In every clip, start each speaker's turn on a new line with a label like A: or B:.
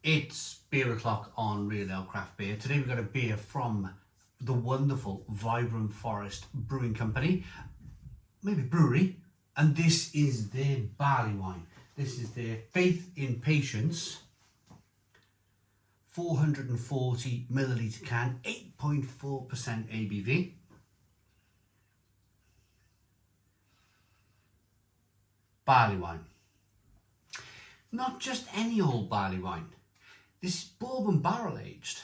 A: It's beer o'clock on Real Ale Craft Beer. Today we've got a beer from the wonderful Vibrant Forest Brewing Company, maybe Brewery, and this is their Barleywine. This is their Faith in Patience, 440 milliliter can, 8.4% ABV. Barleywine. Not just any old barley wine. This is Bourbon barrel aged.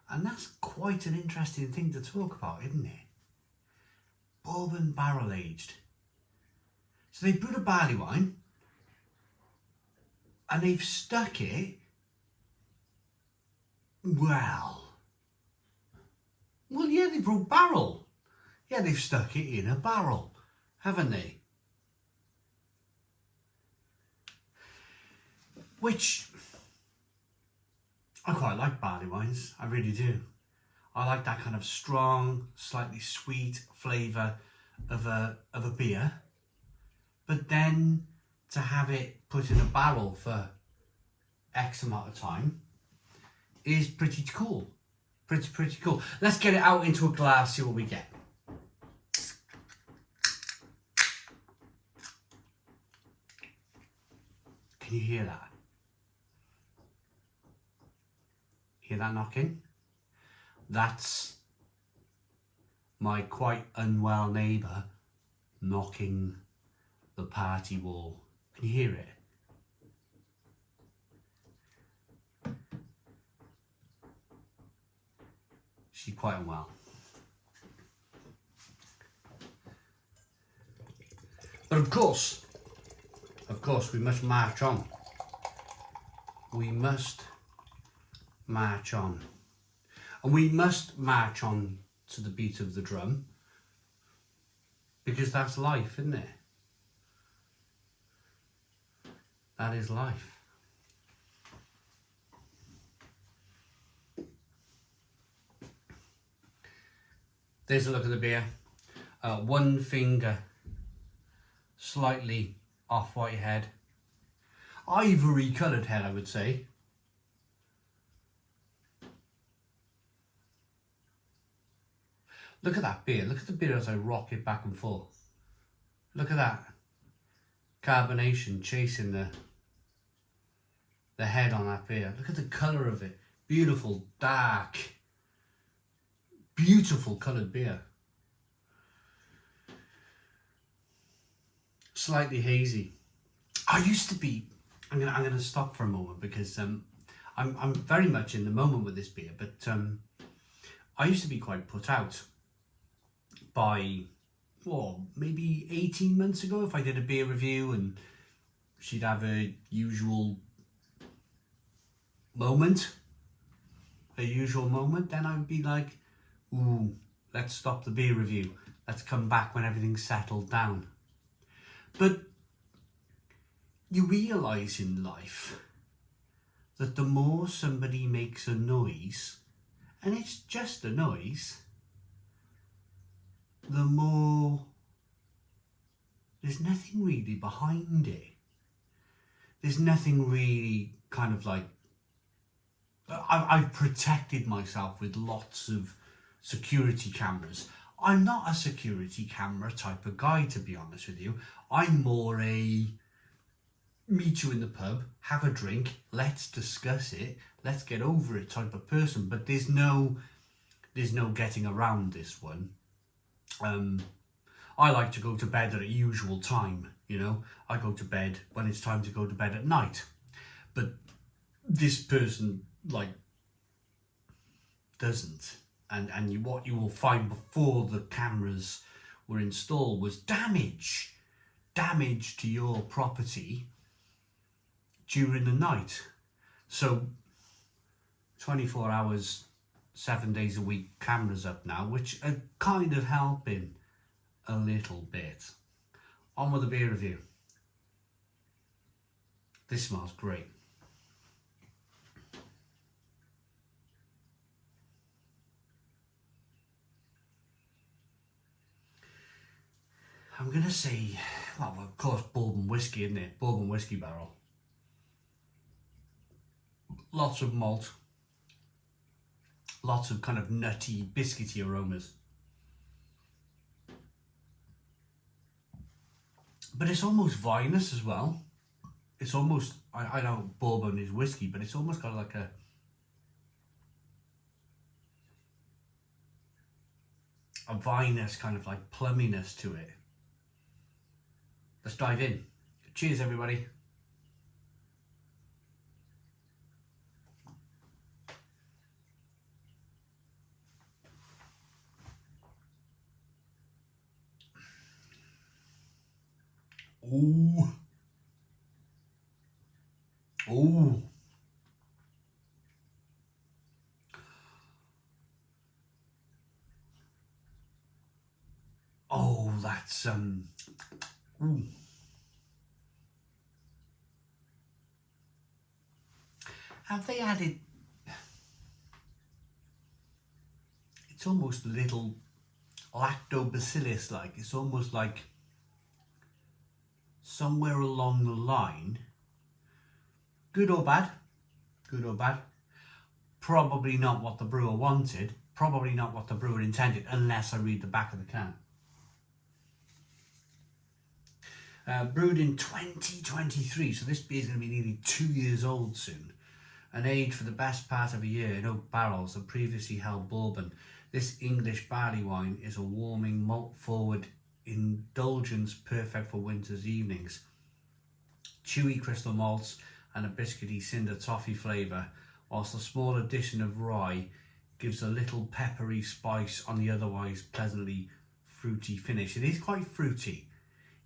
A: And that's quite an interesting thing to talk about, isn't it? Bourbon barrel aged. So they brewed a barley wine and they've stuck it, well yeah, they've wrote barrel. Yeah, they've stuck it in a barrel, haven't they? Which, I quite like barley wines, I really do. I like that kind of strong, slightly sweet flavour of a beer. But then to have it put in a barrel for X amount of time is pretty cool. Pretty cool. Let's get it out into a glass, see what we get. Can you hear that? Hear that knocking? That's my quite unwell neighbour knocking the party wall. Can you hear it? She's quite unwell. But of course, we must march on. We must march on. And we must march on to the beat of the drum, because that's life, isn't it? That is life. There's a look at the beer. One finger slightly off-white head. Ivory coloured head, I would say. Look at that beer. Look at the beer as I rock it back and forth. Look at that. Carbonation chasing the head on that beer. Look at the colour of it. Beautiful, dark, beautiful coloured beer. Slightly hazy. I used to be, I'm gonna stop for a moment because I'm very much in the moment with this beer, but I used to be quite put out by, maybe 18 months ago, if I did a beer review and she'd have her usual moment, then I'd be like, ooh, let's stop the beer review. Let's come back when everything's settled down. But you realise in life that the more somebody makes a noise, and it's just a noise, the more there's nothing really behind it. There's nothing really kind of like, I've protected myself with lots of security cameras. I'm not a security camera type of guy, to be honest with you. I'm more a meet you in the pub, have a drink, let's discuss it, let's get over it type of person. But there's no getting around this one. I like to go to bed at a usual time, you know. I go to bed when it's time to go to bed at night. But this person, like, doesn't. And what you will find before the cameras were installed was damage to your property during the night. So 24 hours, 7 days a week, cameras up now, which are kind of helping a little bit. On with the beer review. This smells great. I'm going to say, well, of course, Bourbon whiskey, isn't it? Bourbon whiskey barrel. lots of malt, lots of kind of nutty, biscuity aromas. But it's almost vinous as well. It's almost, I know bourbon is whiskey, but it's almost got like a vinous kind of like plumminess to it. Let's dive in. Cheers, everybody. Ooh. Ooh. Oh, that's ooh. Have they added? It's almost a little lactobacillus like. It's almost like somewhere along the line, good or bad, probably not what the brewer wanted, probably not what the brewer intended, unless I read the back of the can. Brewed in 2023, so this beer is going to be nearly 2 years old soon, and aged for the best part of a year in oak barrels that previously held bourbon. This English barley wine is a warming, malt-forward indulgence perfect for winter's evenings. Chewy crystal malts and a biscuity cinder toffee flavour, whilst a small addition of rye gives a little peppery spice on the otherwise pleasantly fruity finish. It is quite fruity.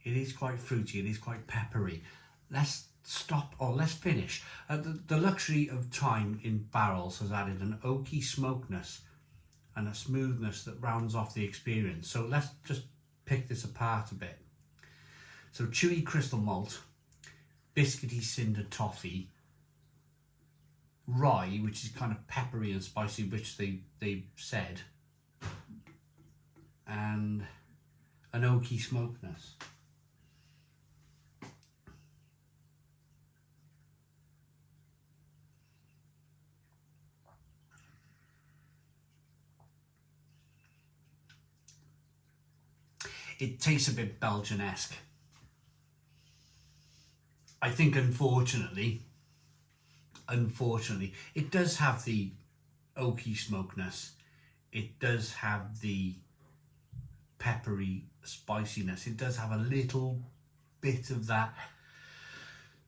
A: It is quite peppery. Let's finish. The luxury of time in barrels has added an oaky smokiness and a smoothness that rounds off the experience. So let's just pick this apart a bit. So chewy crystal malt, biscuity cinder toffee, rye, which is kind of peppery and spicy, which they said, and an oaky smokiness. It tastes a bit Belgian-esque. I think unfortunately, it does have the oaky smokiness. It does have the peppery spiciness. It does have a little bit of that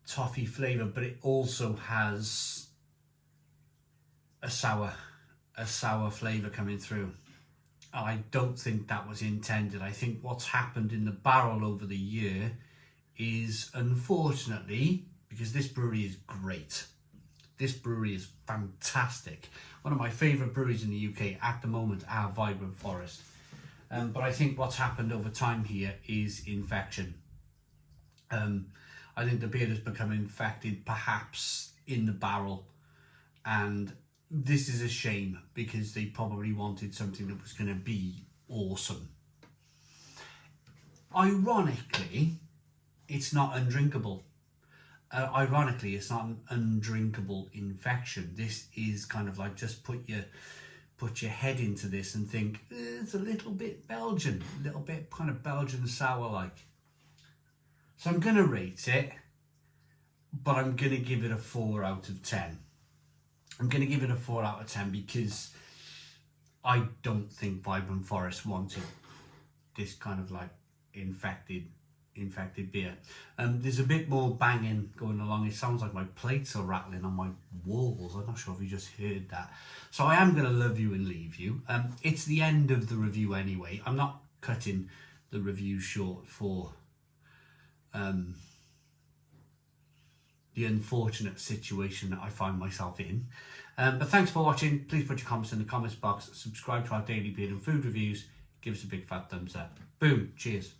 A: toffee flavour, but it also has a sour flavour coming through. I don't think that was intended. I think what's happened in the barrel over the year is, unfortunately, because this brewery is great. This brewery is fantastic. One of my favourite breweries in the UK at the moment are Vibrant Forest. But I think what's happened over time here is infection. I think the beer has become infected perhaps in the barrel, and this is a shame because they probably wanted something that was going to be awesome. Ironically, it's not undrinkable. Ironically, it's not an undrinkable infection. This is kind of like, just put your head into this and think, it's a little bit Belgian, a little bit kind of Belgian sour like. So I'm going to rate it, but I'm going to give it a 4 out of 10. I'm going to give it a 4 out of 10 because I don't think Vibrant Forest wanted this kind of like infected beer. There's a bit more banging going along. It sounds like my plates are rattling on my walls. I'm not sure if you just heard that. So I am going to love you and leave you. It's the end of the review anyway. I'm not cutting the review short for the unfortunate situation that I find myself in. But thanks for watching. Please put your comments in the comments box. Subscribe to our daily beer and food reviews. Give us a big fat thumbs up. Boom. Cheers.